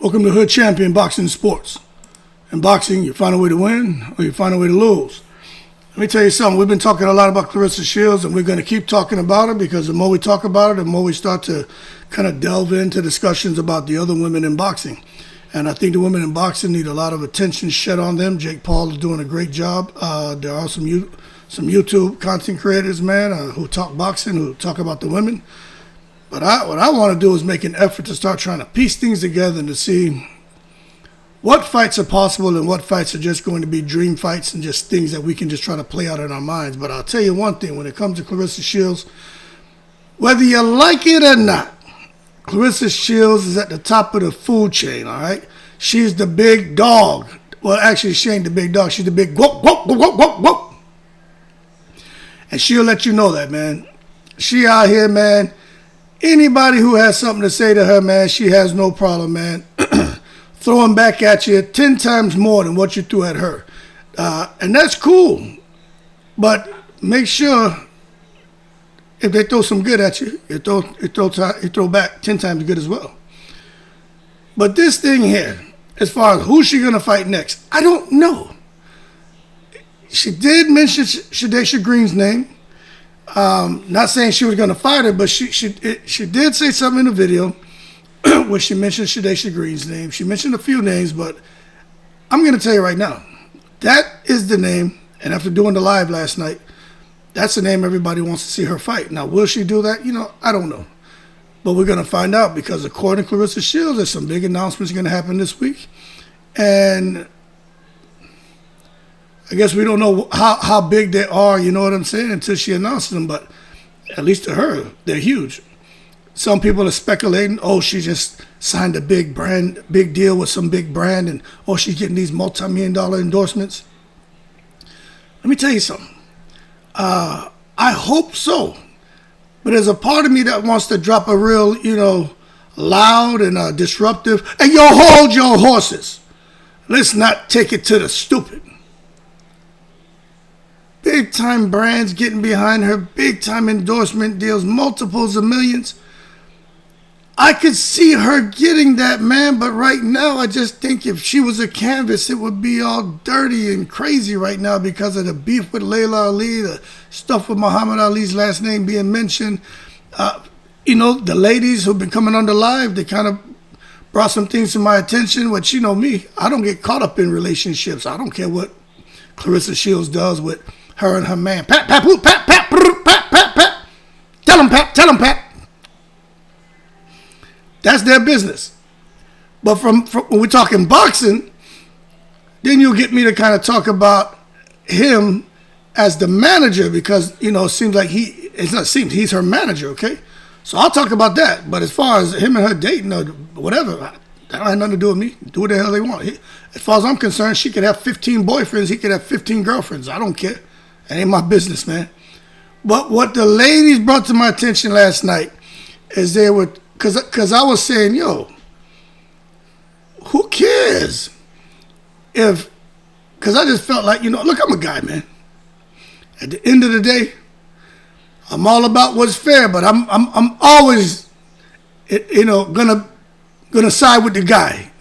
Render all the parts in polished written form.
Welcome to Hood Champion Boxing Sports. In boxing, you find a way to win or you find a way to lose. Let me tell you something. We've been talking a lot about Claressa Shields, and we're going to keep talking about her because the more we talk about it, the more we start to kind of delve into discussions about the other women in boxing. And I think the women in boxing need a lot of attention shed on them. Jake Paul is doing a great job. There are some YouTube content creators, man, who talk boxing, who talk about the women. But what I want to do is make an effort to start trying to piece things together and to see what fights are possible and what fights are just going to be dream fights and just things that we can just try to play out in our minds. But I'll tell you one thing, when it comes to Claressa Shields, whether you like it or not, Claressa Shields is at the top of the food chain, all right? She's the big dog. Well, actually, she ain't the big dog. She's the big whoop, whoop, whoop, whoop, whoop, whoop. And she'll let you know that, man. She out here, man. Anybody who has something to say to her, man, she has no problem, man, throwing back at you 10 times more than what you threw at her. And that's cool. But make sure if they throw some good at you, you throw back 10 times good as well. But this thing here, as far as who's she going to fight next, I don't know. She did mention Shadasia Green's name. Not saying she was going to fight her, but she did say something in the video where she mentioned Shadasia Green's name. She mentioned a few names, but I'm going to tell you right now, that is the name, and after doing the live last night, that's the name everybody wants to see her fight. Now, will she do that? I don't know. But we're going to find out because according to Claressa Shields, there's some big announcements going to happen this week. And I guess we don't know how big they are, you know what I'm saying, until she announces them. But at least to her, they're huge. Some people are speculating, she just signed a big deal with some big brand, and she's getting these multi-million-dollar endorsements. Let me tell you something. I hope so. But there's a part of me that wants to drop a real, loud and disruptive, and hold your horses. Let's not take it to the stupid. Big-time brands getting behind her, big-time endorsement deals, multiples of millions. I could see her getting that, man, but right now I just think if she was a canvas, it would be all dirty and crazy right now because of the beef with Layla Ali, the stuff with Muhammad Ali's last name being mentioned. The ladies who've been coming on the live, they kind of brought some things to my attention, which, me, I don't get caught up in relationships. I don't care what Claressa Shields does with her and her man. Pat, pat, pat, pat, pat, pat, pat, pat. Tell him, Pat. That's their business. But from when we're talking boxing, then you'll get me to kind of talk about him as the manager because, it seems like he's her manager, okay? So I'll talk about that. But as far as him and her dating or whatever, that don't have nothing to do with me. Do what the hell they want. As far as I'm concerned, she could have 15 boyfriends. He could have 15 girlfriends. I don't care. That ain't my business, man. But what the ladies brought to my attention last night is they were, because I was saying, who cares because I just felt like, look, I'm a guy, man. At the end of the day, I'm all about what's fair, but I'm always, gonna side with the guy.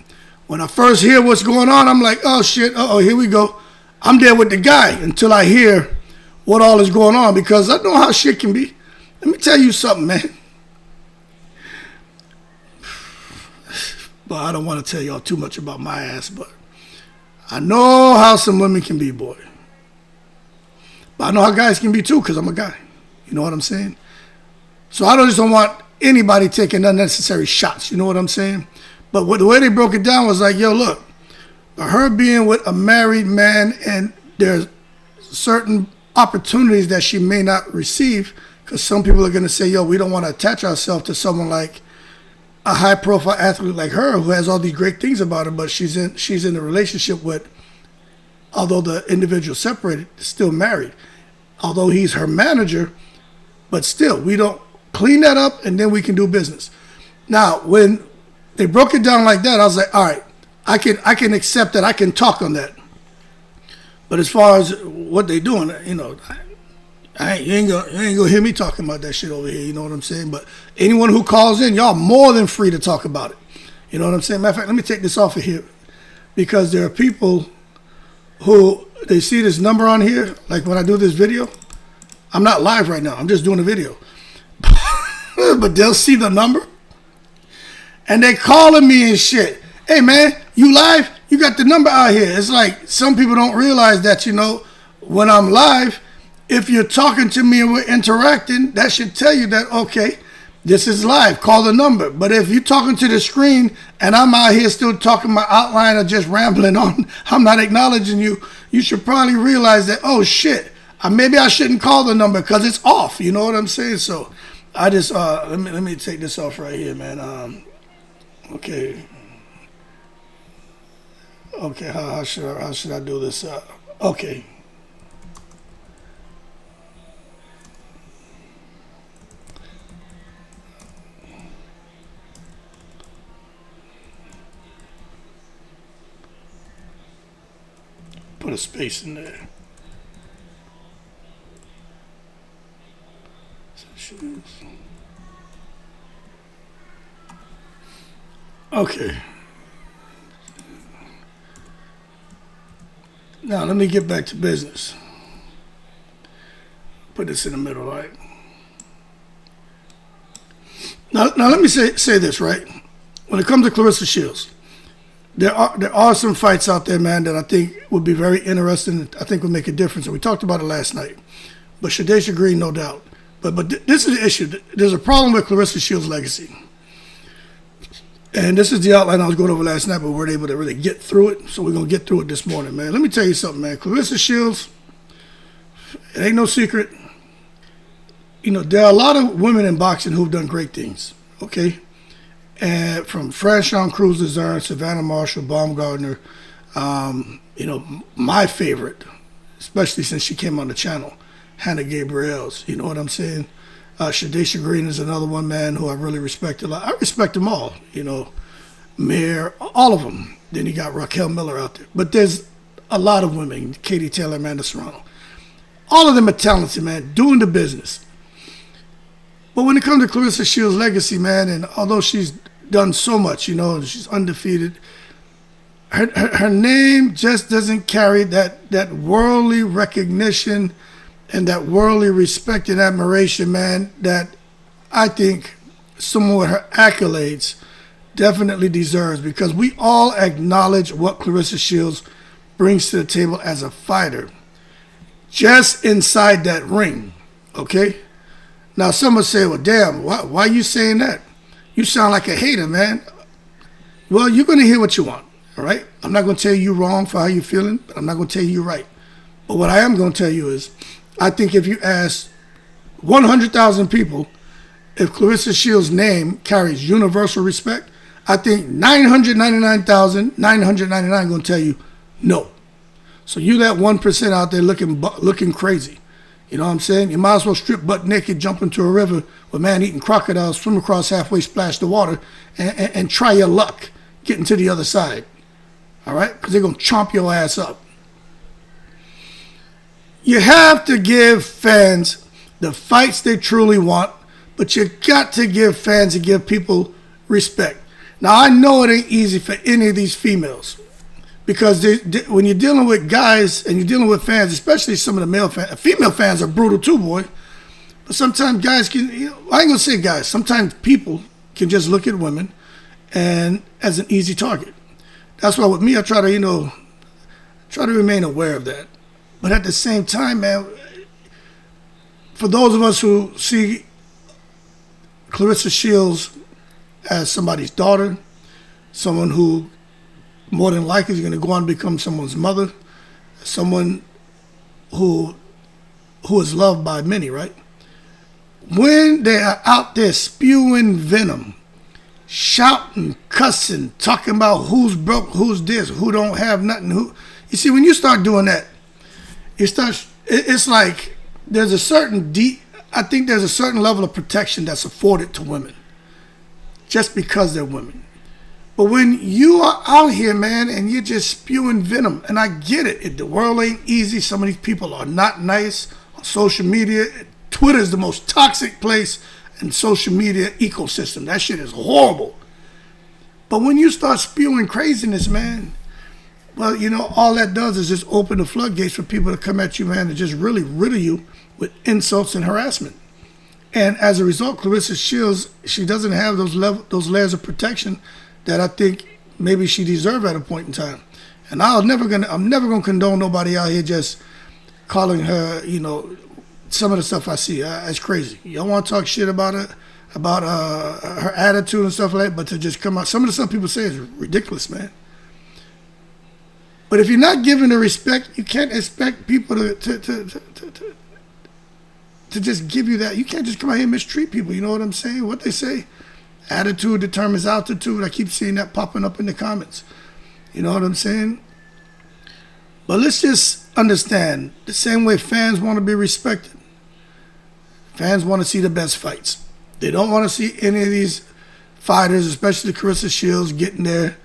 When I first hear what's going on, I'm like, oh shit, here we go. I'm there with the guy until I hear what all is going on because I know how shit can be. Let me tell you something, man. But I don't want to tell y'all too much about my ass, but I know how some women can be, boy. But I know how guys can be too because I'm a guy. You know what I'm saying? So I just don't want anybody taking unnecessary shots. You know what I'm saying? But the way they broke it down was like, look, her being with a married man and there's certain opportunities that she may not receive because some people are going to say, we don't want to attach ourselves to someone like a high-profile athlete like her who has all these great things about her, but she's in a relationship with, although the individual separated, still married. Although he's her manager, but still, we don't clean that up and then we can do business. Now, when they broke it down like that, I was like, all right, I can accept that. I can talk on that. But as far as what they doing, you ain't gonna hear me talking about that shit over here. You know what I'm saying? But anyone who calls in, y'all more than free to talk about it. You know what I'm saying? Matter of fact, let me take this off of here because there are people who they see this number on here. Like when I do this video, I'm not live right now. I'm just doing a video. But they'll see the number and they calling me and shit. Hey man, you live? You got the number out here. It's like some people don't realize that, you know, when I'm live, if you're talking to me and we're interacting, that should tell you that, okay, this is live. Call the number. But if you're talking to the screen and I'm out here still talking my outline or just rambling on, I'm not acknowledging you, you should probably realize that, oh shit, maybe I shouldn't call the number because it's off. You know what I'm saying? So I just, let me take this off right here, man. Okay. Okay, how should I do this? Okay. Put a space in there. Okay. Now let me get back to business. Put this in the middle, right? Now let me say this, right? When it comes to Clarissa Shields, there are some fights out there, man, that I think would be very interesting. I think would make a difference. And we talked about it last night. But Shadasia Green, no doubt. But this is the issue. There's a problem with Clarissa Shields' legacy. And this is the outline I was going over last night, but we weren't able to really get through it. So we're going to get through it this morning, man. Let me tell you something, man. Clarissa Shields, it ain't no secret. You know, there are a lot of women in boxing who've done great things, okay? And from Franchon Cruz-Lazare, Savannah Marshall, Baumgardner, you know, my favorite, especially since she came on the channel, Hanna Gabriels, you know what I'm saying? Shadasia Green is another one, man, who I really respect a lot. I respect them all, you know, Mayor, all of them. Then you got Raquel Miller out there. But there's a lot of women, Katie Taylor, Amanda Serrano. All of them are talented, man, doing the business. But when it comes to Clarissa Shields' legacy, man, and although she's done so much, you know, she's undefeated, her name just doesn't carry that worldly recognition and that worldly respect and admiration, man, that I think someone with her accolades definitely deserves, because we all acknowledge what Clarissa Shields brings to the table as a fighter just inside that ring, okay? Now, some will say, well, damn, why are you saying that? You sound like a hater, man. Well, you're going to hear what you want, all right? I'm not going to tell you you're wrong for how you're feeling, but I'm not going to tell you you're right. But what I am going to tell you is, I think if you ask 100,000 people if Clarissa Shields' name carries universal respect, I think 999,999 are going to tell you no. So you that 1% out there looking crazy. You know what I'm saying? You might as well strip butt naked, jump into a river with man-eating crocodiles, swim across halfway, splash the water, and try your luck getting to the other side. All right? Because they're going to chomp your ass up. You have to give fans the fights they truly want, but you got to give fans and give people respect. Now, I know it ain't easy for any of these females, because when you're dealing with guys and you're dealing with fans, especially some of the male fans, female fans are brutal too, boy. But sometimes guys can, you know, I ain't gonna say guys, sometimes people can just look at women and as an easy target. That's why with me, I try to, you know, remain aware of that. But at the same time, man, for those of us who see Clarissa Shields as somebody's daughter, someone who more than likely is going to go on to become someone's mother, someone who is loved by many, right? When they are out there spewing venom, shouting, cussing, talking about who's broke, who's this, who don't have nothing, who, you see, when you start doing that, it's like there's a certain I think there's a certain level of protection that's afforded to women just because they're women. But when you are out here, man, and you're just spewing venom, and I get it, the world ain't easy. Some of these people are not nice on social media. Twitter is the most toxic place in social media ecosystem. That shit is horrible. But when you start spewing craziness, man, well, you know, all that does is just open the floodgates for people to come at you, man, and just really riddle you with insults and harassment. And as a result, Clarissa Shields, she doesn't have those layers of protection that I think maybe she deserved at a point in time. And I'm never gonna condone nobody out here just calling her, you know, some of the stuff I see. It's crazy. Y'all want to talk shit about her, about her attitude and stuff like that, but to just come out, some of the stuff people say is ridiculous, man. But if you're not giving the respect, you can't expect people to just give you that. You can't just come out here and mistreat people. You know what I'm saying? What they say, attitude determines altitude. I keep seeing that popping up in the comments. You know what I'm saying? But let's just understand, the same way fans want to be respected, fans want to see the best fights. They don't want to see any of these fighters, especially Clarissa Shields, getting there.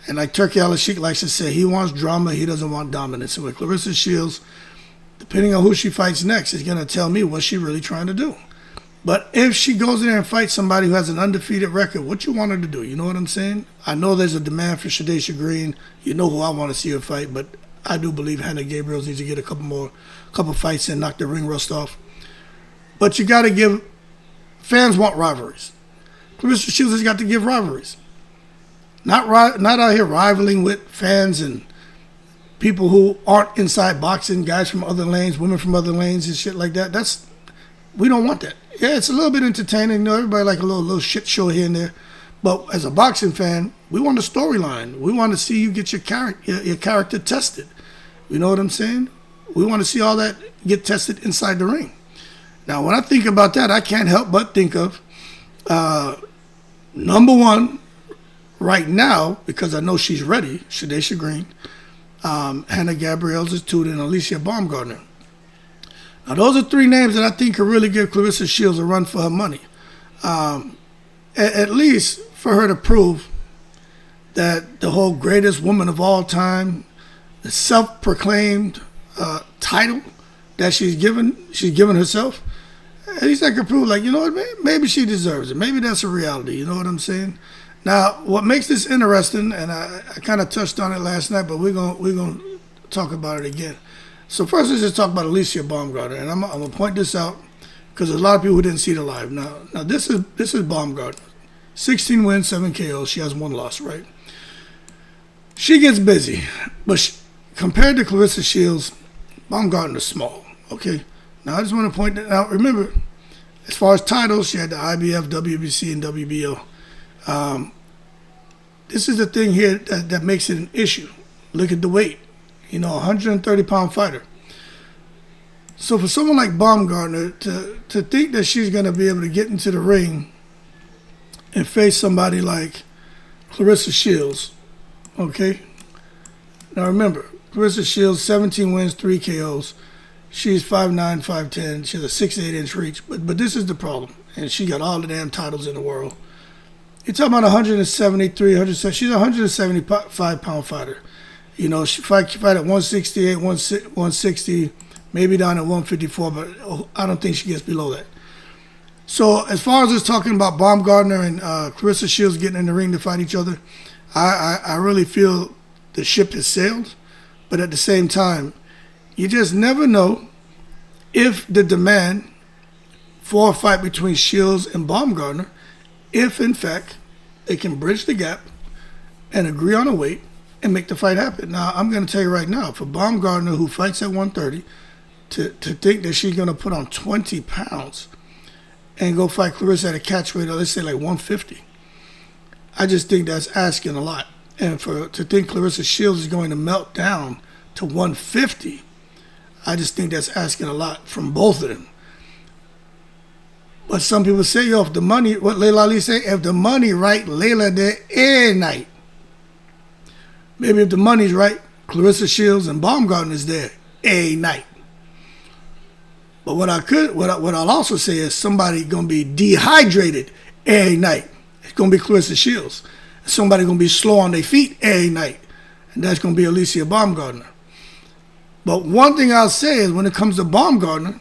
And like Turkey Al-Sheikh likes to say, he wants drama, he doesn't want dominance. And with Clarissa Shields, depending on who she fights next, is going to tell me what she's really trying to do. But if she goes in there and fights somebody who has an undefeated record, what you want her to do? You know what I'm saying? I know there's a demand for Shadasia Green. You know who I want to see her fight, but I do believe Hanna Gabriels needs to get a couple fights in, knock the ring rust off. But you got to give, fans want rivalries. Clarissa Shields has got to give rivalries. Not out here rivaling with fans and people who aren't inside boxing, guys from other lanes, women from other lanes and shit like that. We don't want that. Yeah, it's a little bit entertaining. You know, everybody like a little shit show here and there. But as a boxing fan, we want a storyline. We want to see you get your character tested. You know what I'm saying? We want to see all that get tested inside the ring. Now, when I think about that, I can't help but think of number one right now, because I know she's ready, Shadasia Green, Hanna Gabriels is two, and Alicia Baumgardner. Now, those are three names that I think could really give Clarissa Shields a run for her money. At least for her to prove that the whole greatest woman of all time, the self-proclaimed title that she's given herself, at least I could prove, like, you know what, maybe she deserves it. Maybe that's a reality. You know what I'm saying? Now, what makes this interesting, and I kind of touched on it last night, but we're gonna talk about it again. So first, let's just talk about Alicia Baumgardner, and I'm gonna point this out because there's a lot of people who didn't see the live. Now this is Baumgardner, 16 wins, 7 KOs. She has 1 loss, right? She gets busy, but compared to Clarissa Shields, Baumgardner's small. Okay. Now I just want to point that out. Remember, as far as titles, she had the IBF, WBC, and WBO. This is the thing here that makes it an issue. Look at the weight. You know, 130-pound fighter. So for someone like Baumgardner to think that she's going to be able to get into the ring and face somebody like Clarissa Shields, okay? Now remember, Clarissa Shields, 17 wins, 3 KOs. She's 5'9", 5'10". She has a 6'8" reach. But this is the problem. And she got all the damn titles in the world. You're talking about 173, 170. She's a 175-pound fighter. You know, she fight at 168, 160, maybe down at 154, but I don't think she gets below that. So as far as us talking about Baumgardner and Clarissa Shields getting in the ring to fight each other, I really feel the ship has sailed. But at the same time, you just never know if the demand for a fight between Shields and Baumgardner, if in fact they can bridge the gap and agree on a weight and make the fight happen. Now, I'm going to tell you right now, for Baumgardner, who fights at 130, to think that she's going to put on 20 pounds and go fight Clarissa at a catch weight of, let's say, like 150, I just think that's asking a lot. And to think Clarissa Shields is going to melt down to 150, I just think that's asking a lot from both of them. But some people say, yo, if the money, what Layla Ali say, if the money right, Layla there every night. Maybe if the money's right, Clarissa Shields and Baumgardner is there every night. But what I'll also say is somebody gonna be dehydrated every night. It's gonna be Clarissa Shields. Somebody gonna be slow on their feet every night, and that's gonna be Alicia Baumgardner. But one thing I'll say is when it comes to Baumgardner,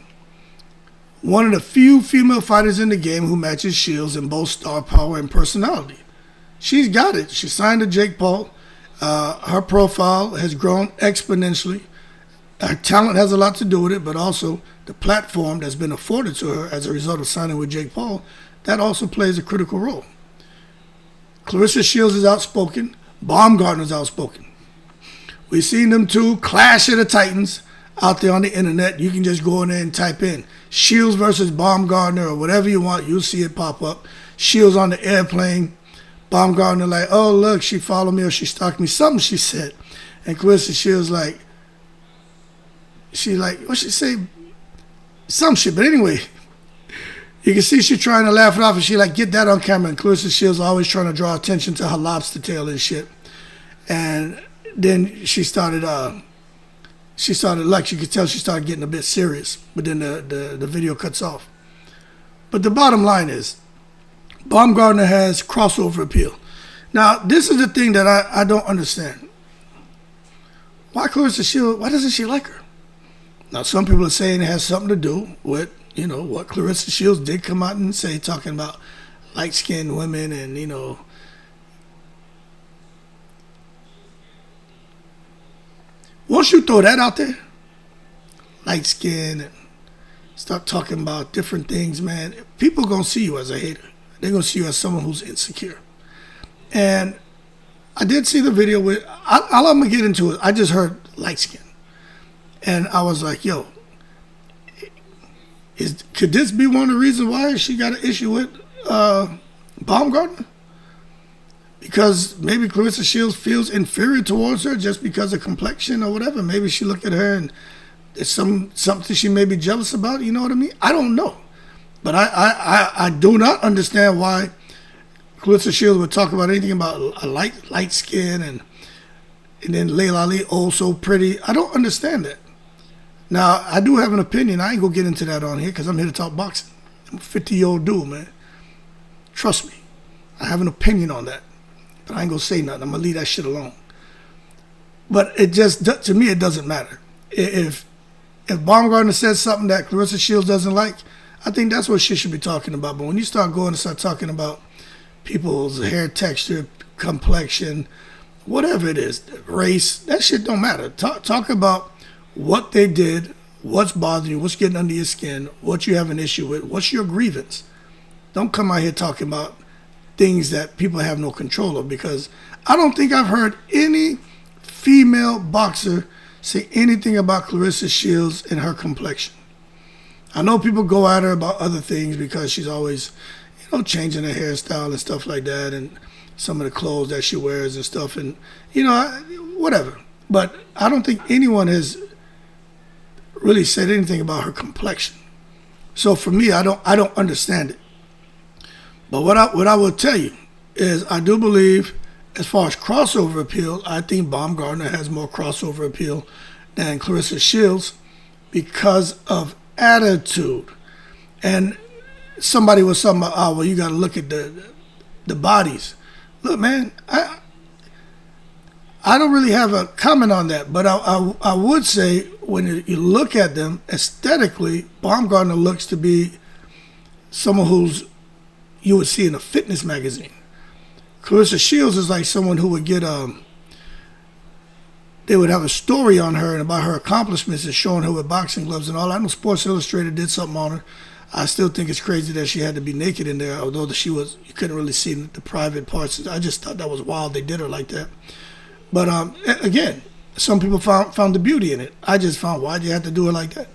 one of the few female fighters in the game who matches Shields in both star power and personality. she's got it. She signed to Jake Paul. Her profile has grown exponentially. Her talent has a lot to do with it, but also the platform that's been afforded to her as a result of signing with Jake Paul, that also plays a critical role. Clarissa Shields is outspoken. Baumgardner is outspoken. We've seen them two clash of the Titans out there on the internet. You can just go in there and type in Shields versus Baumgardner or whatever you want. You'll see it pop up. Shields on the airplane. Baumgardner like, oh, look, she followed me or she stalked me. Something she said. And Clarissa Shields like, what she say? Some shit. But anyway, you can see she trying to laugh it off and she like, get that on camera. And Clarissa Shields always trying to draw attention to her lobster tail and shit. And then she started, like you could tell she started getting a bit serious. But then the video cuts off. But the bottom line is, Baumgardner has crossover appeal. Now, this is the thing that I don't understand. Why Clarissa Shields, why doesn't she like her? Now, some people are saying it has something to do with, what Clarissa Shields did come out and say, talking about light-skinned women and, once you throw that out there, light-skinned, and start talking about different things, man, people are going to see you as a hater. They're going to see you as someone who's insecure. And I did see the video with, all I'm going to get into it, I just heard light-skinned. And I was like, yo, could this be one of the reasons why she got an issue with Baumgardner? Because maybe Clarissa Shields feels inferior towards her just because of complexion or whatever. Maybe she looked at her and there's something she may be jealous about. You know what I mean? I don't know. But I do not understand why Clarissa Shields would talk about anything about a light skin and then Layla Ali, oh, so pretty. I don't understand that. Now, I do have an opinion. I ain't going to get into that on here because I'm here to talk boxing. I'm a 50-year-old dude, man. Trust me. I have an opinion on that. But I ain't going to say nothing. I'm going to leave that shit alone. But it just, to me, it doesn't matter. If Baumgardner says something that Clarissa Shields doesn't like, I think that's what she should be talking about. But when you start going and start talking about people's hair texture, complexion, whatever it is, race, that shit don't matter. Talk about what they did, what's bothering you, what's getting under your skin, what you have an issue with, what's your grievance. Don't come out here talking about things that people have no control of, because I don't think I've heard any female boxer say anything about Clarissa Shields and her complexion. I know people go at her about other things because she's always, changing her hairstyle and stuff like that, and some of the clothes that she wears and stuff, and whatever. But I don't think anyone has really said anything about her complexion. So for me, I don't understand it. But what I will tell you is I do believe, as far as crossover appeal, I think Baumgardner has more crossover appeal than Clarissa Shields because of attitude. And somebody was talking about, well, you got to look at the bodies. Look, man, I don't really have a comment on that, but I would say when you look at them aesthetically, Baumgardner looks to be someone who's you would see in a fitness magazine. Clarissa Shields is like someone who would get they would have a story on her and about her accomplishments and showing her with boxing gloves and all. I know Sports Illustrated did something on her. I still think it's crazy that she had to be naked in there, although you couldn't really see the private parts. I just thought that was wild they did her like that. But again, some people found the beauty in it. I just found, why'd you have to do it like that?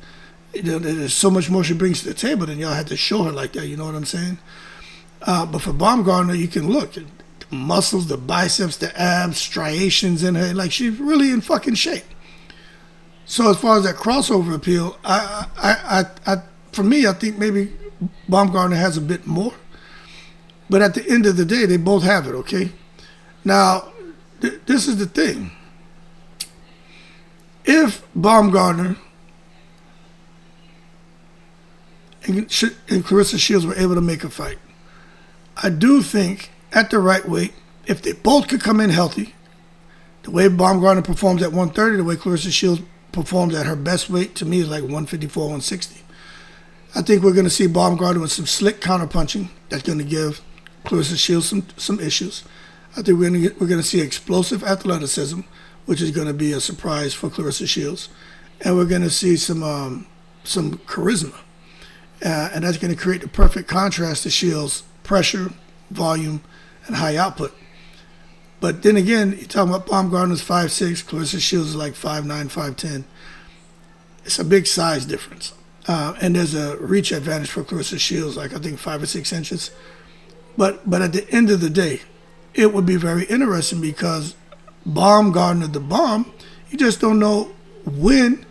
There's so much more she brings to the table than y'all had to show her like that, you know what I'm saying? But for Baumgardner, you can look. The muscles, the biceps, the abs, striations in her. Like, she's really in fucking shape. So as far as that crossover appeal, for me, I think maybe Baumgardner has a bit more. But at the end of the day, they both have it, okay? Now, this is the thing. If Baumgardner and Clarissa Shields were able to make a fight, I do think at the right weight, if they both could come in healthy, the way Baumgardner performs at 130, the way Clarissa Shields performs at her best weight, to me is like 154, 160. I think we're going to see Baumgardner with some slick counterpunching that's going to give Clarissa Shields some issues. I think we're gonna see explosive athleticism, which is gonna be a surprise for Claressa Shields, and we're gonna see some charisma, and that's gonna create the perfect contrast to Shields' pressure, volume, and high output. But then again, you're talking about Baumgardner's 5'6", Claressa Shields is like 5'9", 5'10". It's a big size difference. And there's a reach advantage for Claressa Shields, like I think 5 or 6 inches. But at the end of the day, it would be very interesting because Baumgardner, the bomb, you just don't know when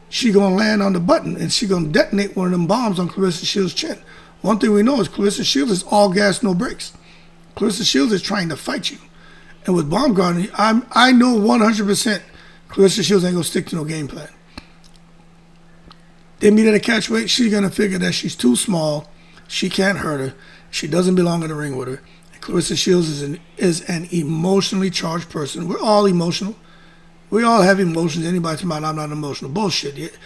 she gonna land on the button and she gonna detonate one of them bombs on Claressa Shields' chin. One thing we know is Claressa Shields is all gas, no brakes. Claressa Shields is trying to fight you. And with Baumgardner, I know 100% Claressa Shields ain't gonna stick to no game plan. They meet at a catch weight, she's gonna figure that she's too small, she can't hurt her, she doesn't belong in the ring with her. And Claressa Shields is an emotionally charged person. We're all emotional. We all have emotions. Anybody talking about I'm not emotional? Bullshit.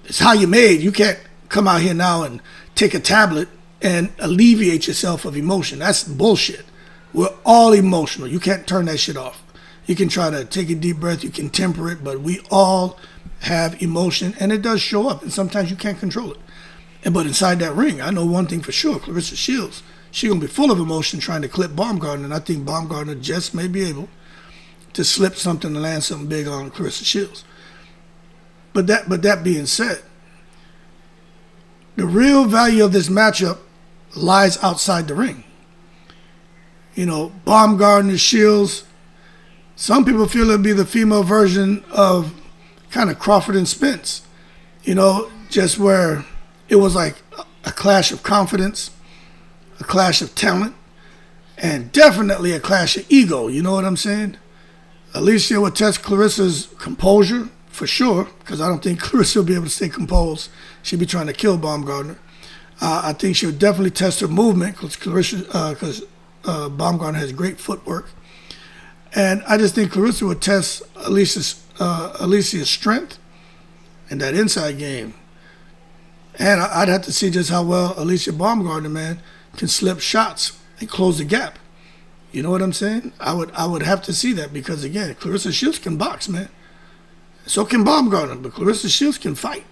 It's how you're made. You can't come out here now and take a tablet and alleviate yourself of emotion. That's bullshit. We're all emotional. You can't turn that shit off. You can try to take a deep breath. You can temper it, but we all have emotion, and it does show up, and sometimes you can't control it. But inside that ring, I know one thing for sure. Claressa Shields, she's going to be full of emotion trying to clip Baumgardner, and I think Baumgardner just may be able to slip something and land something big on Claressa Shields. But that being said, the real value of this matchup lies outside the ring. You know, Baumgardner, Shields, some people feel it'd be the female version of kind of Crawford and Spence. You know, just where it was like a clash of confidence, a clash of talent, and definitely a clash of ego. You know what I'm saying? Alicia would test Clarissa's composure, for sure, because I don't think Clarissa will be able to stay composed. She'd be trying to kill Baumgardner. I think she would definitely test her movement, because Baumgardner has great footwork. And I just think Clarissa would test Alicia's strength and that inside game. And I'd have to see just how well Alicia Baumgardner, man, can slip shots and close the gap. You know what I'm saying? I would have to see that because, again, Claressa Shields can box, man. So can Baumgardner, but Claressa Shields can fight.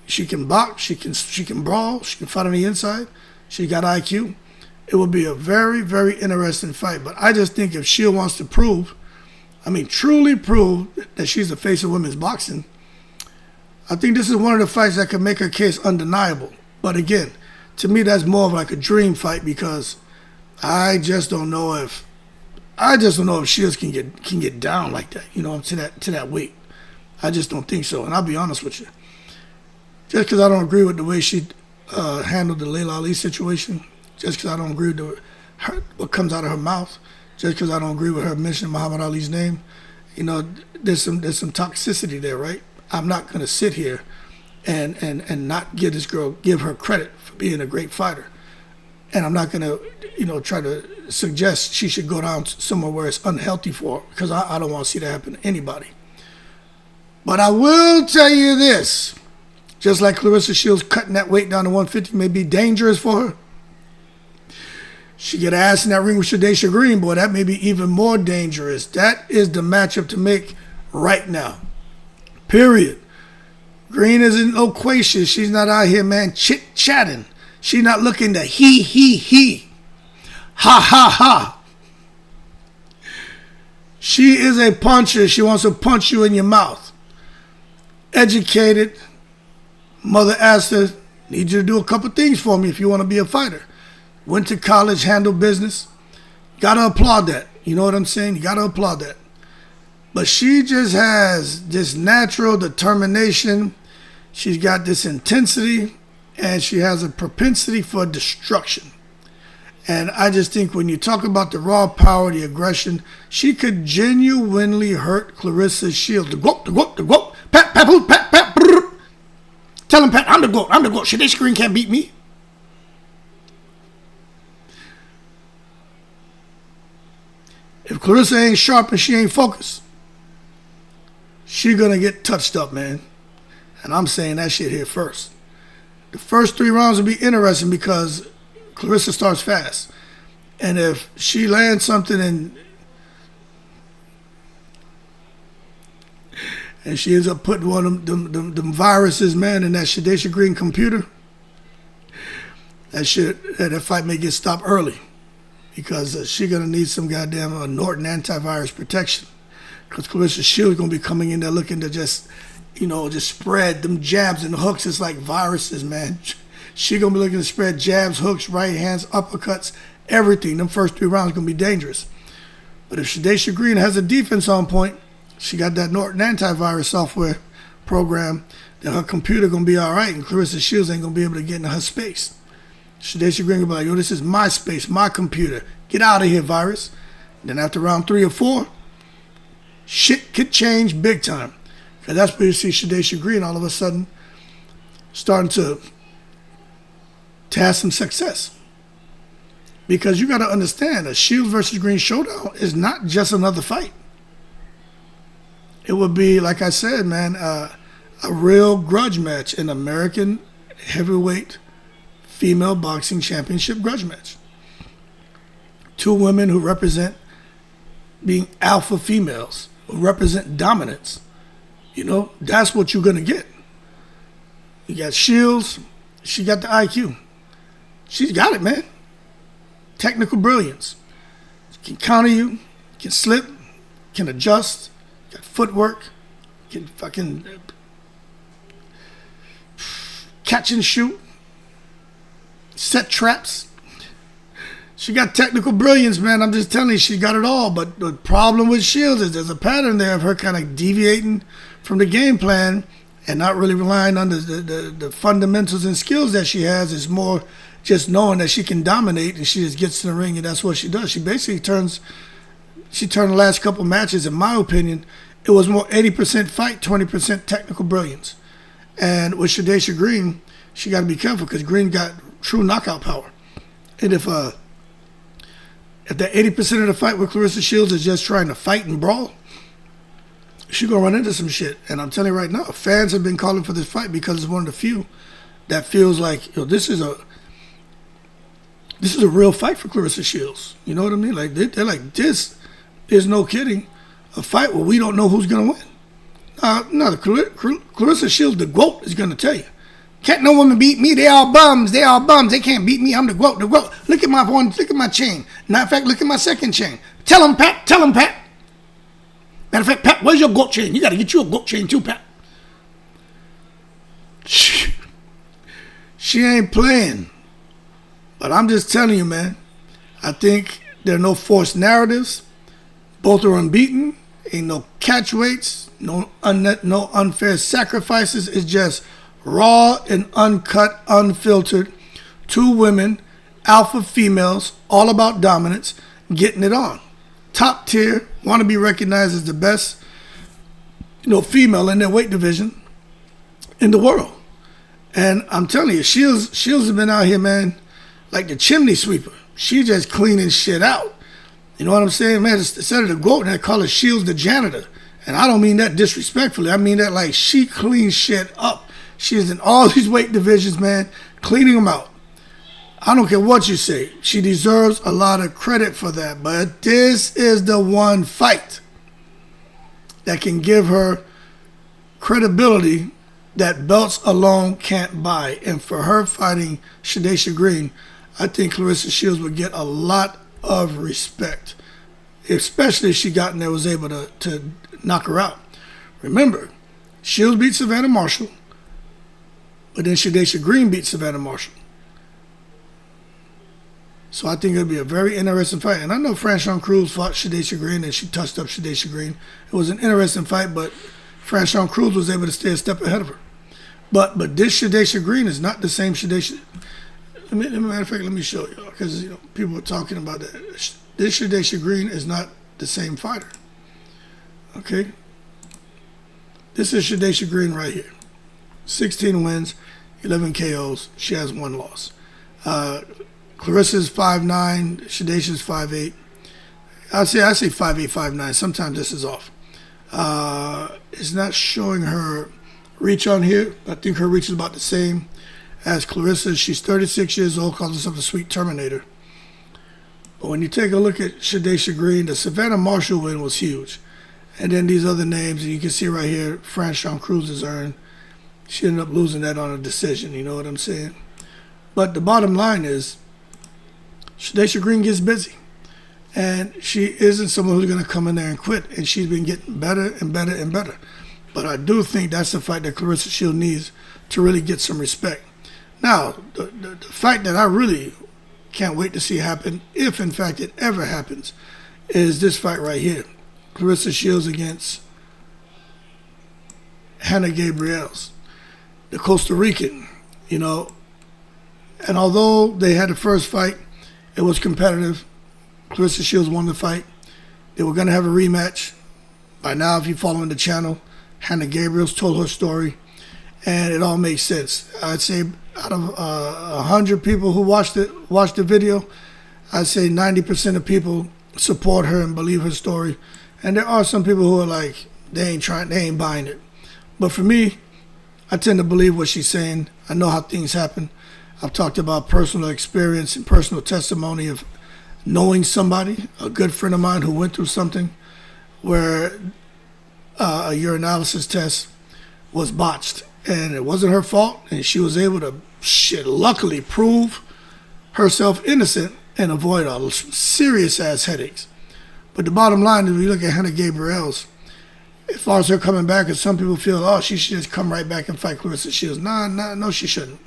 She can box, she can brawl, she can fight on the inside. She got IQ. It will be a very, very interesting fight. But I just think if Shield wants to truly prove that she's the face of women's boxing, I think this is one of the fights that can make her case undeniable. But again, to me, that's more of like a dream fight because I just don't know if Shields can get down like that, you know, to that weight. I just don't think so. And I'll be honest with you. Just because I don't agree with the way she handled the Layla Ali situation, just because I don't agree with what comes out of her mouth, just because I don't agree with her mentioning Muhammad Ali's name, you know, there's some toxicity there, right? I'm not going to sit here and not give her credit for being a great fighter. And I'm not going to, you know, try to suggest she should go down somewhere where it's unhealthy for her because I don't want to see that happen to anybody. But I will tell you this, just like Claressa Shields cutting that weight down to 150 may be dangerous for her, she get ass in that ring with Shadasia Green, boy, that may be even more dangerous. That is the matchup to make right now. Period. Green isn't loquacious. She's not out here, man, chit-chatting. She's not looking to he. Ha, ha, ha. She is a puncher. She wants to punch you in your mouth. Educated. Mother asked her, need you to do a couple things for me if you want to be a fighter. Went to college, handled business. Got to applaud that. You know what I'm saying? You got to applaud that. But she just has this natural determination. She's got this intensity, and she has a propensity for destruction. And I just think when you talk about the raw power, the aggression, she could genuinely hurt Claressa Shields. The GWOAT. Pat. Brrr. Tell him, Pat, I'm the GWOAT. Shadasia Green can't beat me. If Clarissa ain't sharp and she ain't focused, she gonna get touched up, man. And I'm saying that shit here first. The first 3 rounds will be interesting because Clarissa starts fast. And if she lands something and and she ends up putting one of them viruses, man, in that Shadasia Green computer, that fight may get stopped early, because she gonna need some goddamn Norton antivirus protection, because Claressa Shields gonna be coming in there looking to just spread them jabs and hooks. It's like viruses, man. She gonna be looking to spread jabs, hooks, right hands, uppercuts, everything. Them first 3 rounds gonna be dangerous. But if Shadasia Green has a defense on point, she got that Norton antivirus software program, then her computer gonna be all right, and Claressa Shields ain't gonna be able to get into her space. Shadasia Green gonna be like, yo, this is my space, my computer. Get out of here, virus. And then after round 3 or 4, shit could change big time. Because that's where you see Shadasia Green all of a sudden starting to have some success. Because you got to understand, a Shields versus Green showdown is not just another fight. It would be, like I said, man, a real grudge match, an American heavyweight female boxing championship grudge match. 2 women who represent being alpha females, who represent dominance. That's what you're going to get. You got Shields. She got the IQ. She's got it, man. Technical brilliance. Can counter you. Can slip. Can adjust. Got footwork. Can fucking catch and shoot. Set traps. She got technical brilliance, man. I'm just telling you, she got it all. But the problem with Shields is there's a pattern there of her kind of deviating from the game plan and not really relying on the fundamentals and skills that she has. It's more just knowing that she can dominate, and she just gets in the ring, and that's what she does. She basically turned the last couple matches, in my opinion, it was more 80% fight, 20% technical brilliance. And with Shadasia Green, she got to be careful, because Green got true knockout power. And if that 80% of the fight with Claressa Shields is just trying to fight and brawl, she's going to run into some shit. And I'm telling you right now, fans have been calling for this fight because it's one of the few that feels like, this is a real fight for Claressa Shields. You know what I mean? Like, they're like, this is no kidding, a fight where we don't know who's going to win. No, Claressa Shields, the GWOAT, is going to tell you. Can't no woman beat me. They all bums. They can't beat me. I'm the GWOAT. Look at my one. Look at my chain. Matter of fact, look at my second chain. Tell him, Pat. Matter of fact, Pat, where's your GWOAT chain? You got to get you a GWOAT chain too, Pat. She ain't playing. But I'm just telling you, man. I think there are no forced narratives. Both are unbeaten. Ain't no catch weights. No unfair sacrifices. It's just raw and uncut, unfiltered, 2 women, alpha females, all about dominance, getting it on. Top tier, want to be recognized as the best, female in their weight division in the world. And I'm telling you, Shields has been out here, man, like the chimney sweeper. She just cleaning shit out. You know what I'm saying, man? Instead of the GWOAT, they call her Shields the janitor. And I don't mean that disrespectfully. I mean that like she cleans shit up. She is in all these weight divisions, man, cleaning them out. I don't care what you say. She deserves a lot of credit for that. But this is the one fight that can give her credibility that belts alone can't buy. And for her fighting Shadasia Green, I think Claressa Shields would get a lot of respect, especially if she got in there, was able to knock her out. Remember, Shields beat Savannah Marshall. But then Shadasia Green beat Savannah Marshall. So I think it'll be a very interesting fight. And I know Franchon Cruz fought Shadasia Green and she touched up Shadasia Green. It was an interesting fight, but Franchon Cruz was able to stay a step ahead of her. But this Shadasia Green is not the same Shadasia. Matter of fact, let me show you, because people are talking about that. This Shadasia Green is not the same fighter. Okay? This is Shadasia Green right here. 16 wins, 11 KOs. She has 1 loss. Clarissa's 5'9", Shadasia's 5'8". I say 5'8", 5'9". Sometimes this is off. It's not showing her reach on here. I think her reach is about the same as Clarissa. She's 36 years old, calls herself the Sweet Terminator. But when you take a look at Shadasia Green, the Savannah Marshall win was huge. And then these other names, and you can see right here, Franchon Cruz's earned. She ended up losing that on a decision, you know what I'm saying? But the bottom line is, Shadasia Green gets busy. And she isn't someone who's going to come in there and quit. And she's been getting better and better and better. But I do think that's the fight that Clarissa Shields needs to really get some respect. Now, the fight that I really can't wait to see happen, if in fact it ever happens, is this fight right here. Claressa Shields against Hanna Gabriels, the Costa Rican, you know. And although they had the first fight, it was competitive. Claressa Shields won the fight. They were going to have a rematch. By now, if you're following the channel, Hanna Gabriels told her story, and it all makes sense. I'd say out of 100 people who watched the video, I'd say 90% of people support her and believe her story. And there are some people who are like, they ain't buying it. But for me, I tend to believe what she's saying. I know how things happen. I've talked about personal experience and personal testimony of knowing somebody, a good friend of mine who went through something where a urinalysis test was botched. And it wasn't her fault, and she was able to, luckily prove herself innocent and avoid all those serious-ass headaches. But the bottom line is, when you look at Hanna Gabriels, as far as her coming back, and some people feel, oh, she should just come right back and fight Clarissa Shields. No, she shouldn't.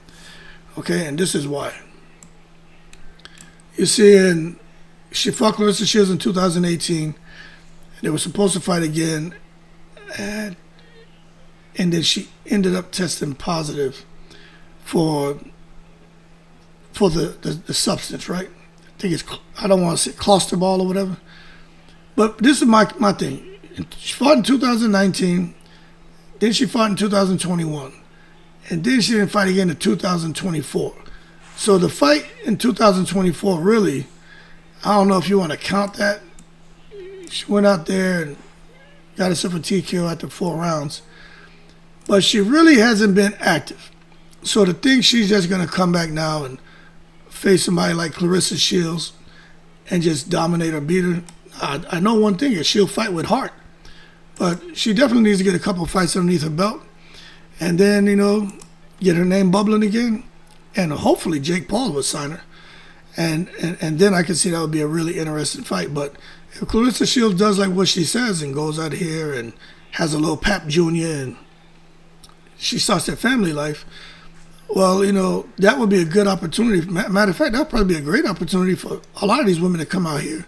Okay, and this is why. You see, she fought Clarissa Shields in 2018. They were supposed to fight again, and then she ended up testing positive for the substance, right? I think it's, I don't want to say cluster ball or whatever. But this is my thing. She fought in 2019, then she fought in 2021, and then she didn't fight again in 2024. So the fight in 2024, really, I don't know if you want to count that. She went out there and got herself a TKO after 4 rounds. But she really hasn't been active. So to think she's just going to come back now and face somebody like Clarissa Shields and just dominate or beat her, I know one thing is she'll fight with heart. But she definitely needs to get a couple fights underneath her belt. And then, you know, get her name bubbling again. And hopefully Jake Paul would sign her. And then I can see that would be a really interesting fight. But if Clarissa Shields does like what she says and goes out here and has a little Pap Jr. and she starts their family life, well, you know, that would be a good opportunity. Matter of fact, that would probably be a great opportunity for a lot of these women to come out here,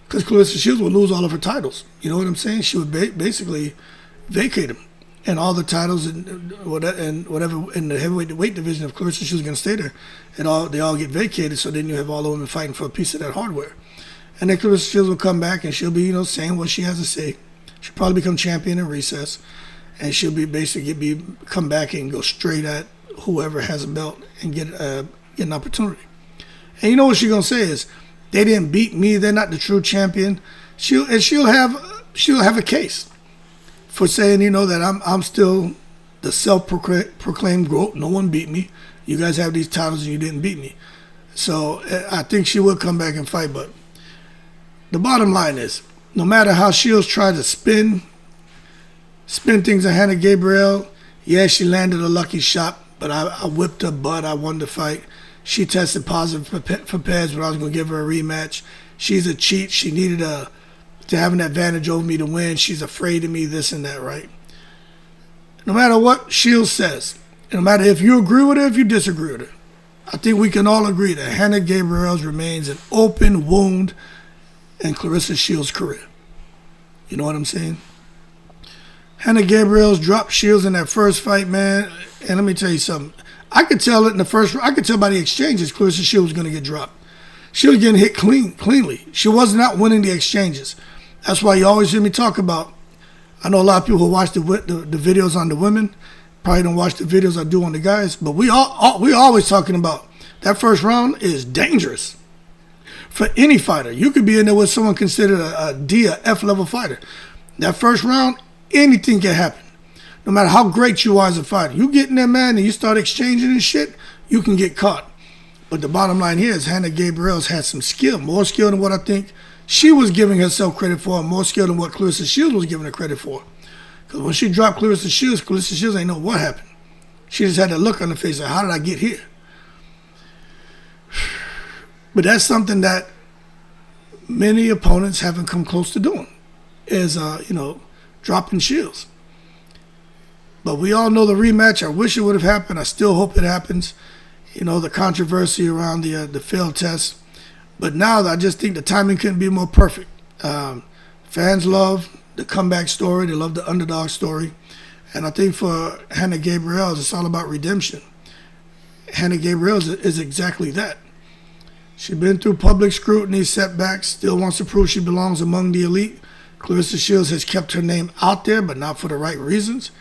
because Clarissa Shields would lose all of her titles. You know what I'm saying? She would basically vacate them. And all the titles and whatever in the heavyweight weight division, if Clarissa Shields is going to stay there, they all get vacated, so then you have all the women fighting for a piece of that hardware. And then Clarissa Shields will come back and she'll be, you know, saying what she has to say. She'll probably become champion in recess. And she'll be basically come back and go straight at whoever has a belt and get an opportunity. And you know what she's gonna say is, they didn't beat me. They're not the true champion. She'll have a case for saying, you know, that I'm still the self-proclaimed GWOAT. No one beat me. You guys have these titles and you didn't beat me. So I think she will come back and fight. But the bottom line is, no matter how Shields tried to spin things on Hanna Gabriel, yeah, she landed a lucky shot, but I whipped her butt. I won the fight. She tested positive for Pez, but I was going to give her a rematch. She's a cheat. She needed to have an advantage over me to win. She's afraid of me, this and that, right? No matter what Shields says, no matter if you agree with her, if you disagree with her, I think we can all agree that Hanna Gabriels remains an open wound in Clarissa Shields' career. You know what I'm saying? Hanna Gabriels dropped Shields in that first fight, man. And let me tell you something. I could tell it in the first. I could tell by the exchanges Clarissa Shields was going to get dropped. She was getting hit cleanly. She was not winning the exchanges. That's why you always hear me talk about. I know a lot of people who watch the videos on the women probably don't watch the videos I do on the guys. But we always talking about that first round is dangerous for any fighter. You could be in there with someone considered a D, a F level fighter. That first round, anything can happen. No matter how great you are as a fighter. You get in there, man, and you start exchanging and shit, you can get caught. But the bottom line here is Hanna Gabriels had some skill, more skill than what I think she was giving herself credit for, more skill than what Claressa Shields was giving her credit for. Because when she dropped Claressa Shields ain't know what happened. She just had that look on her face like, how did I get here? But that's something that many opponents haven't come close to doing, is, dropping Shields. But we all know the rematch. I wish it would have happened. I still hope it happens. The controversy around the failed test. But now I just think the timing couldn't be more perfect. Fans love the comeback story. They love the underdog story. And I think for Hanna Gabriels, it's all about redemption. Hanna Gabriels is exactly that. She's been through public scrutiny, setbacks, still wants to prove she belongs among the elite. Clarissa Shields has kept her name out there, but not for the right reasons.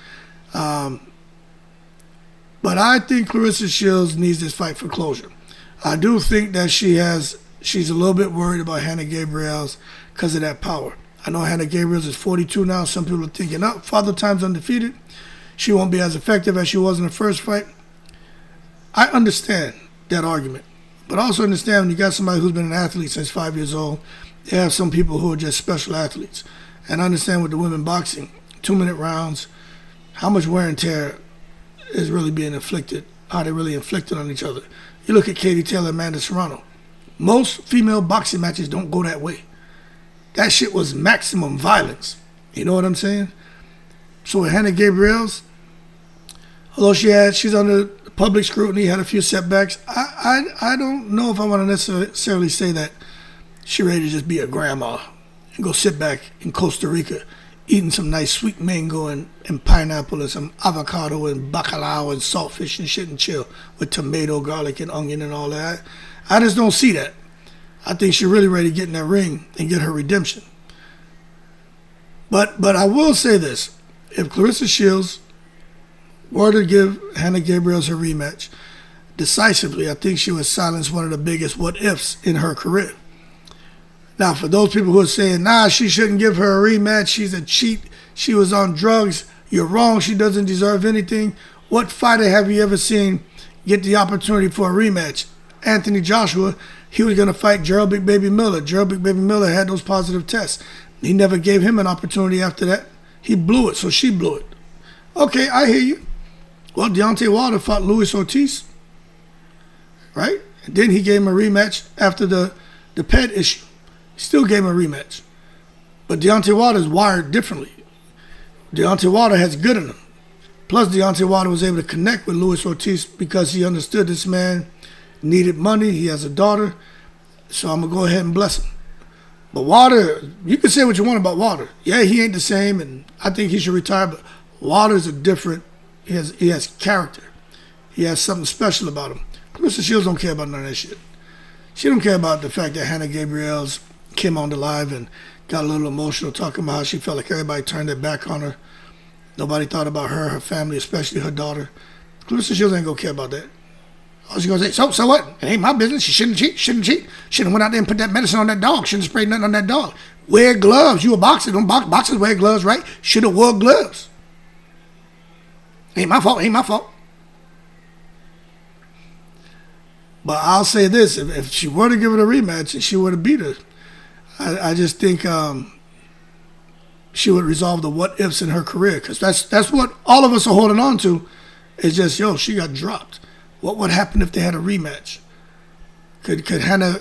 But I think Clarissa Shields needs this fight for closure. I do think that she's a little bit worried about Hanna Gabriels because of that power. I know Hanna Gabriels is 42 now. Some people are thinking, Father Time's undefeated. She won't be as effective as she was in the first fight. I understand that argument. But I also understand when you got somebody who's been an athlete since 5 years old, they have some people who are just special athletes. And I understand with the women boxing, 2-minute rounds, how much wear and tear is really being inflicted, how they're really inflicted on each other. You look at Katie Taylor and Amanda Serrano. Most female boxing matches don't go that way. That shit was maximum violence. You know what I'm saying? So with Hanna Gabriels, although she's under public scrutiny, had a few setbacks, I don't know if I want to necessarily say that she ready to just be a grandma and go sit back in Costa Rica eating some nice sweet mango and pineapple and some avocado and bacalao and saltfish and shit and chill with tomato, garlic, and onion and all that. I just don't see that. I think she's really ready to get in that ring and get her redemption. But I will say this. If Clarissa Shields were to give Hanna Gabriels her rematch decisively, I think she would silence one of the biggest what-ifs in her career. Now, for those people who are saying, she shouldn't give her a rematch, she's a cheat, she was on drugs, you're wrong, she doesn't deserve anything. What fighter have you ever seen get the opportunity for a rematch? Anthony Joshua, he was going to fight Gerald Big Baby Miller. Gerald Big Baby Miller had those positive tests. He never gave him an opportunity after that. He blew it, so she blew it. Okay, I hear you. Well, Deontay Wilder fought Luis Ortiz, right? And then he gave him a rematch after the pet issue. He still gave him a rematch. But Deontay Wilder is wired differently. Deontay Wilder has good in him. Plus, Deontay Wilder was able to connect with Luis Ortiz because he understood this man needed money. He has a daughter. So I'm going to go ahead and bless him. But Wilder, you can say what you want about Wilder. Yeah, he ain't the same, and I think he should retire. But Wilder's a different, he has character. He has something special about him. Clarissa Shields don't care about none of that shit. She don't care about the fact that Hanna Gabriels came on the live and got a little emotional talking about how she felt like everybody turned their back on her. Nobody thought about her family, especially her daughter. Clarissa Shields ain't gonna care about that. All she's gonna say, so what? It ain't my business. She shouldn't cheat. Shouldn't went out there and put that medicine on that dog. Shouldn't sprayed nothing on that dog. Wear gloves. You a boxer. Don't boxers wear gloves, right? Should have wore gloves. Ain't my fault. But I'll say this, if she were to give it a rematch and she were to beat her, I just think she would resolve the what-ifs in her career. Because that's what all of us are holding on to. Is just, she got dropped. What would happen if they had a rematch? Could Hanna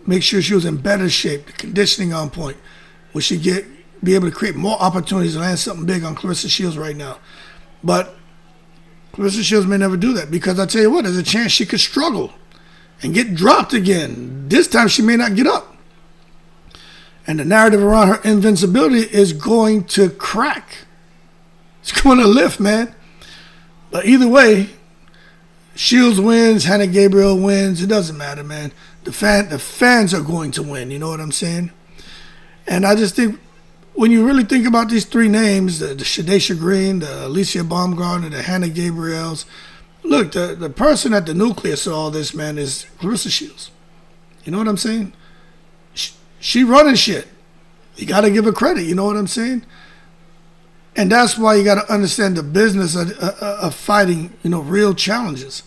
make sure she was in better shape, the conditioning on point? Would she be able to create more opportunities to land something big on Clarissa Shields right now? But Clarissa Shields may never do that because I tell you what, there's a chance she could struggle and get dropped again. This time she may not get up. And the narrative around her invincibility is going to crack. It's going to lift, man. But either way, Shields wins, Hanna Gabriel wins. It doesn't matter, man. The fans are going to win. You know what I'm saying? And I just think when you really think about these three names, the Shadasia Green, the Alicia Baumgardner, the Hanna Gabriels, look, the person at the nucleus of all this, man, is Clarissa Shields. You know what I'm saying? She running shit. You got to give her credit. You know what I'm saying? And that's why you got to understand the business of fighting, real challenges.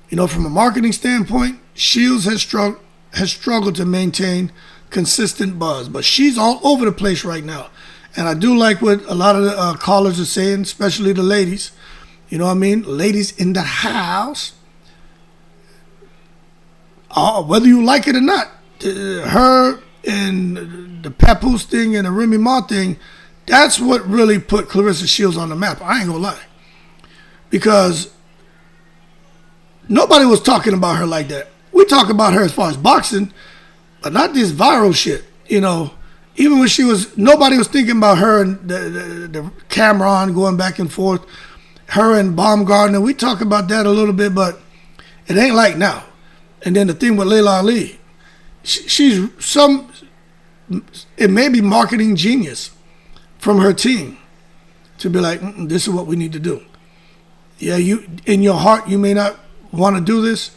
From a marketing standpoint, Shields has struggled to maintain consistent buzz. But she's all over the place right now. And I do like what a lot of the callers are saying, especially the ladies. You know what I mean? Ladies in the house. Whether you like it or not, her and the Papoose thing and the Remy Ma thing, that's what really put Claressa Shields on the map. I ain't gonna lie. Because nobody was talking about her like that. We talk about her as far as boxing, but not this viral shit. You know, even when nobody was thinking about her and the Cameron going back and forth, her and Baumgardner. We talk about that a little bit, but it ain't like now. And then the thing with Laila Ali, it may be marketing genius from her team to be like, this is what we need to do. Yeah, you in your heart, you may not want to do this,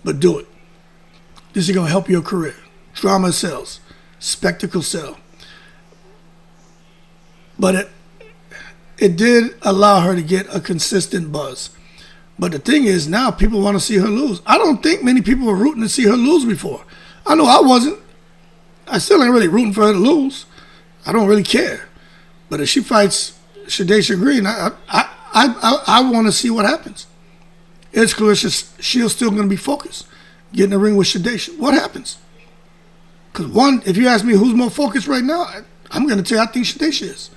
but do it. This is going to help your career. Drama sells. Spectacle sell. But it did allow her to get a consistent buzz. But the thing is, now people want to see her lose. I don't think many people were rooting to see her lose before. I know I wasn't. I still ain't really rooting for her to lose. I don't really care. But if she fights Shadasia Green, I want to see what happens. Is Clarissa Shields still going to be focused? Get in the ring with Shadasia. What happens? Because one, if you ask me who's more focused right now, I'm going to tell you I think Shadasia is.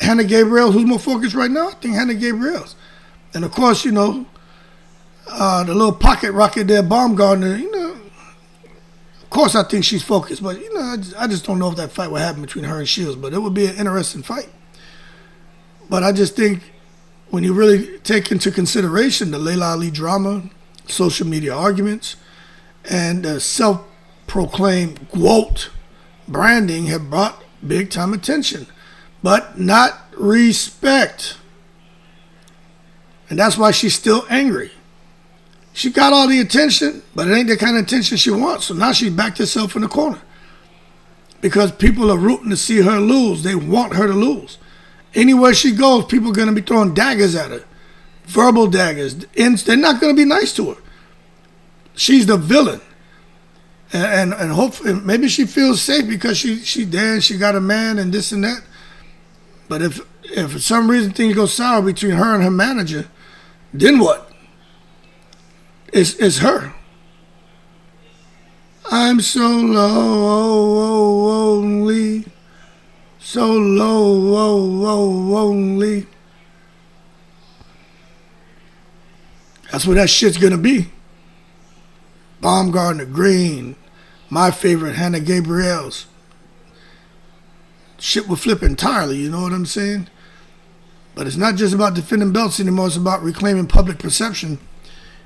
Hanna Gabriels, who's more focused right now? I think Hanna Gabriels. And of course, you know, the little pocket rocket there, Baumgardner, you know, of course I think she's focused. But, you know, I just don't know if that fight would happen between her and Shields. But it would be an interesting fight. But I just think when you really take into consideration the Laila Ali drama, social media arguments, and the self-proclaimed GWOAT branding have brought big-time attention, but not respect. And that's why she's still angry. She got all the attention, but it ain't the kind of attention she wants. So now she's backed herself in the corner. Because people are rooting to see her lose. They want her to lose. Anywhere she goes, people are going to be throwing daggers at her. Verbal daggers. And they're not going to be nice to her. She's the villain. And hopefully, maybe she feels safe because she's there and she got a man and this and that. But if for some reason things go sour between her and her manager, then what? It's her. I'm so lonely. So lonely. That's what that shit's gonna be. Baumgardner, Green, my favorite, Hanna Gabriels. Shit will flip entirely, you know what I'm saying? But it's not just about defending belts anymore, it's about reclaiming public perception.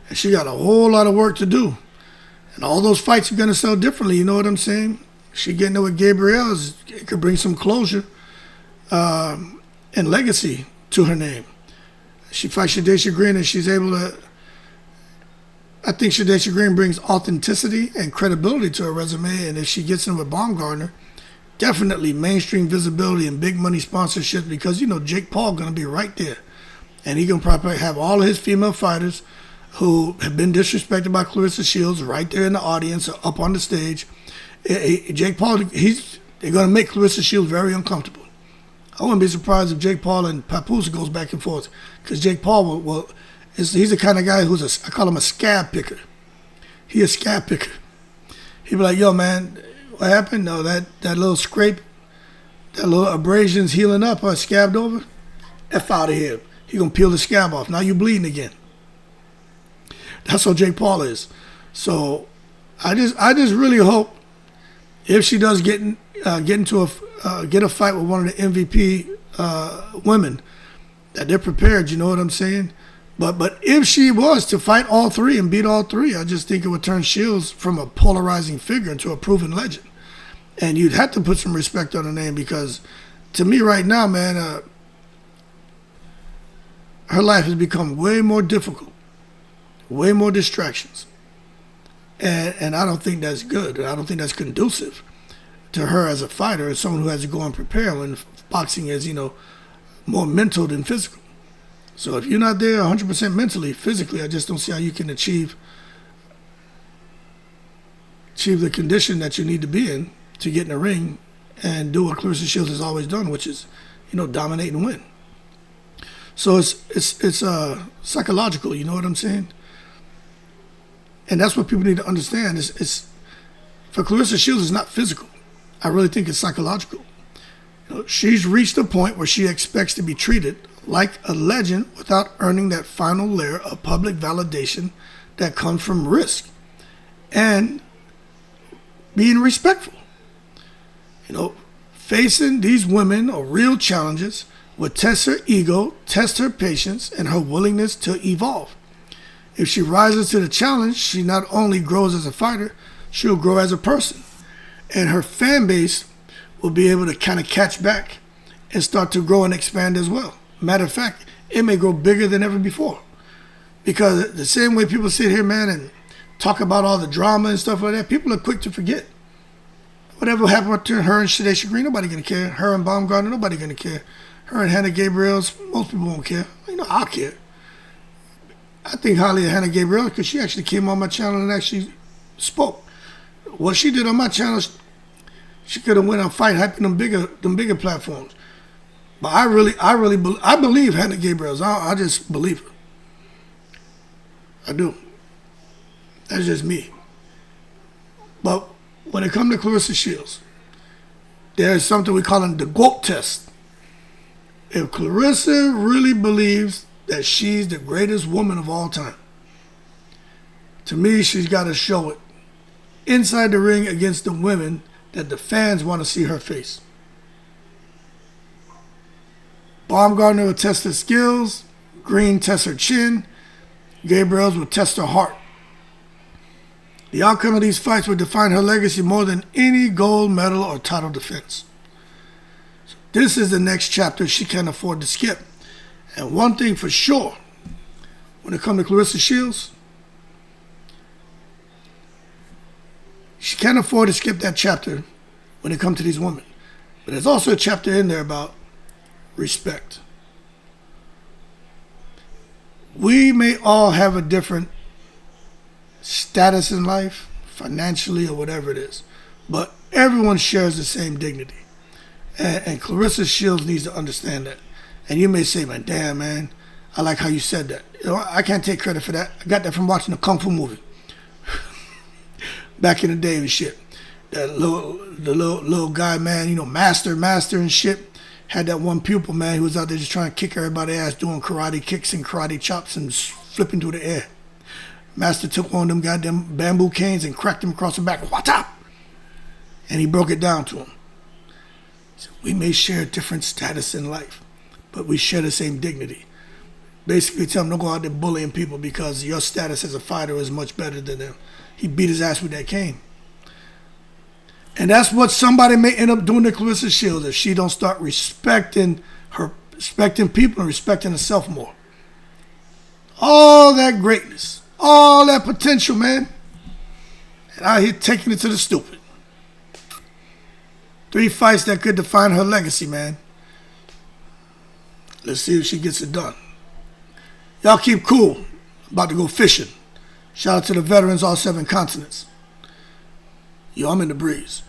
And she got a whole lot of work to do. And all those fights are going to sell differently, you know what I'm saying? She getting there with Gabriels, it could bring some closure and legacy to her name. She fights Shadasia Green and she's able to, I think Shadasia Green brings authenticity and credibility to her resume, and if she gets in with Baumgardner, definitely mainstream visibility and big money sponsorships, because, you know, Jake Paul going to be right there. And he going to probably have all of his female fighters who have been disrespected by Clarissa Shields right there in the audience or up on the stage. Jake Paul, they're going to make Clarissa Shields very uncomfortable. I wouldn't be surprised if Jake Paul and Papoose goes back and forth, because Jake Paul he's the kind of guy who's I call him a scab picker. He a scab picker. He'd be like, yo, man, what happened? No, that little scrape, that little abrasion's healing up or scabbed over. F out of here. He gonna peel the scab off. Now you bleeding again. That's what Jake Paul is. So I just really hope if she does get a fight with one of the MVP women, that they're prepared. You know what I'm saying? But if she was to fight all three and beat all three, I just think it would turn Shields from a polarizing figure into a proven legend. And you'd have to put some respect on her name, because to me right now, man, her life has become way more difficult, way more distractions. And I don't think that's good. I don't think that's conducive to her as a fighter, as someone who has to go and prepare, when boxing is, you know, more mental than physical. So if you're not there 100% mentally, physically, I just don't see how you can achieve achieve the condition that you need to be in to get in the ring and do what Clarissa Shields has always done, which is, dominate and win. So it's psychological, you know what I'm saying? And that's what people need to understand. It's for Clarissa Shields, it's not physical. I really think it's psychological. She's reached a point where she expects to be treated like a legend without earning that final layer of public validation that comes from risk and being respectful. Facing these women or real challenges would test her ego, test her patience, and her willingness to evolve. If she rises to the challenge, she not only grows as a fighter, she'll grow as a person. And her fan base will be able to kind of catch back and start to grow and expand as well. Matter of fact, it may grow bigger than ever before. Because the same way people sit here, man, and talk about all the drama and stuff like that, people are quick to forget. Whatever happened to her and Shadasia Green, nobody gonna care. Her and Baumgardner, nobody gonna care. Her and Hanna Gabriels, most people won't care. I'll care. I think highly of Hanna Gabriels because she actually came on my channel and actually spoke. What she did on my channel, she could have went on Fight Hype and them bigger platforms. But I believe Hanna Gabriels. I just believe her. I do. That's just me. But when it comes to Clarissa Shields, there's something we call the GWOAT test. If Clarissa really believes that she's the greatest woman of all time, to me, she's got to show it inside the ring against the women that the fans want to see her face. Baumgardner will test her skills. Green tests her chin. Gabriels will test her heart. The outcome of these fights will define her legacy more than any gold medal or title defense. So this is the next chapter she can't afford to skip. And one thing for sure, when it comes to Clarissa Shields, she can't afford to skip that chapter when it comes to these women. But there's also a chapter in there about respect. We may all have a different status in life, financially or whatever it is, but everyone shares the same dignity. And Clarissa Shields needs to understand that. And you may say, man, damn, man, I like how you said that. I can't take credit for that. I got that from watching a Kung Fu movie. Back in the day and shit. The little guy, man, master and shit, had that one pupil, man, who was out there just trying to kick everybody's ass, doing karate kicks and karate chops and flipping through the air. Master took one of them goddamn bamboo canes and cracked him across the back. What up? And he broke it down to him. So we may share a different status in life, but we share the same dignity. Basically tell him don't go out there bullying people because your status as a fighter is much better than them. He beat his ass with that cane. And that's what somebody may end up doing to Clarissa Shields if she don't start respecting people and respecting herself more. All that greatness, all that potential, man. And out here taking it to the stupid. 3 fights that could define her legacy, man. Let's see if she gets it done. Y'all keep cool. About to go fishing. Shout out to the veterans all 7 continents. Yo, I'm in the breeze.